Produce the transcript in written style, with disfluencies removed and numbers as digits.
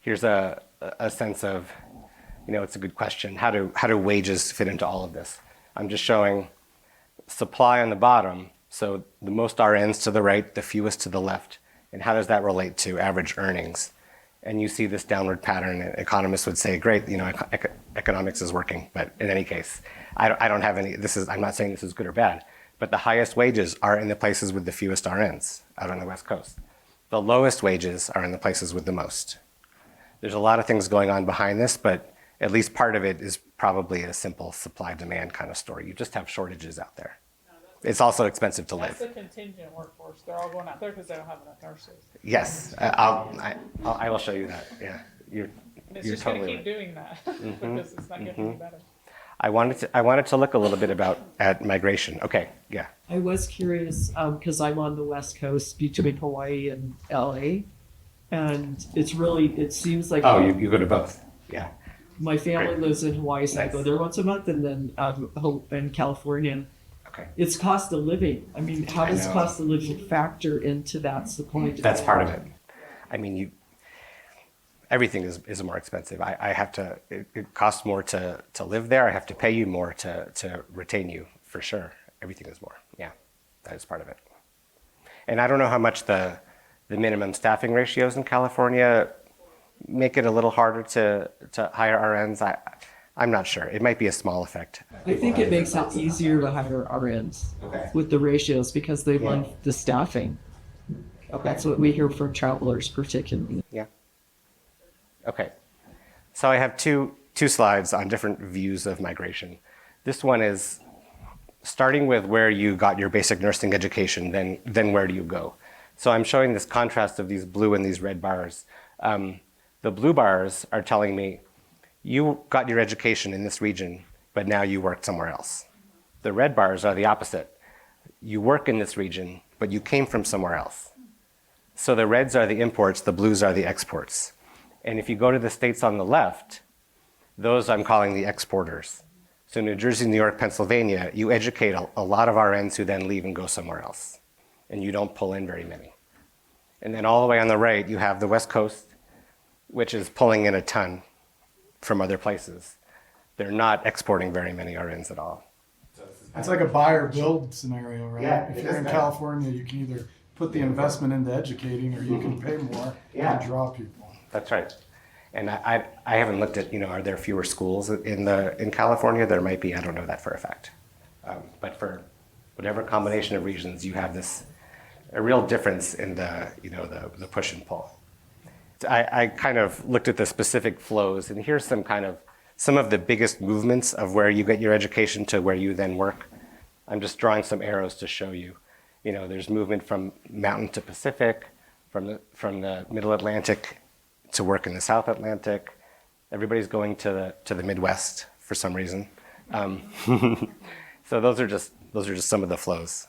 here's a sense of, it's a good question. How do wages fit into all of this? I'm just showing supply on the bottom, so the most RNs to the right, the fewest to the left, and how does that relate to average earnings? And you see this downward pattern, and economists would say, great, economics is working, but in any case, I don't have any, I'm not saying this is good or bad, but the highest wages are in the places with the fewest RNs out on the West Coast. The lowest wages are in the places with the most. There's a lot of things going on behind this, but at least part of it is probably a simple supply-demand kind of story. You just have shortages out there. It's also expensive to live. That's the contingent workforce. They're all going out there because they don't have enough nurses. Yes, I will show you that. Yeah, It's you're just totally going to keep right. doing that because it's not getting any better. I wanted to look a little bit at migration. Okay, yeah. I was curious because I'm on the West Coast between Hawaii and LA, and it seems like You go to both. Yeah. my family Great. lives in Hawaii, so I go Nice. there once a month, and then in California. Okay. It's cost of living. I mean, how I does know. cost of living factor into that supply? That's part of it. I mean, everything is more expensive. It costs more to live there. I have to pay you more to retain you, for sure. Everything is more. Yeah, that is part of it. And I don't know how much the minimum staffing ratios in California make it a little harder to hire RNs. I'm not sure. It might be a small effect. I think it makes it easier to hire RNs with the ratios because they want the staffing. That's what we hear from travelers, particularly. Yeah. Okay. So I have two slides on different views of migration. This one is starting with where you got your basic nursing education, then where do you go? So I'm showing this contrast of these blue and these red bars. The blue bars are telling me you got your education in this region, but now you work somewhere else. The red bars are the opposite. You work in this region, but you came from somewhere else. So the reds are the imports, the blues are the exports. And if you go to the states on the left, those I'm calling the exporters. So New Jersey, New York, Pennsylvania, you educate a lot of RNs who then leave and go somewhere else. And you don't pull in very many. And then all the way on the right, you have the West Coast, which is pulling in a ton from other places. They're not exporting very many RNs at all. It's like a buy or build scenario, right? Yeah, If it you're is in that. California, you can either put the investment into educating or you can pay more and draw people. That's right. And I haven't looked at, are there fewer schools in California? There might be, I don't know that for a fact. But for whatever combination of regions, you have a real difference in the push and pull. I kind of looked at the specific flows, and here's some of the biggest movements of where you get your education to where you then work. I'm just drawing some arrows to show you. There's movement from mountain to Pacific, from the Middle Atlantic to work in the South Atlantic. Everybody's going to the Midwest for some reason. So those are just some of the flows.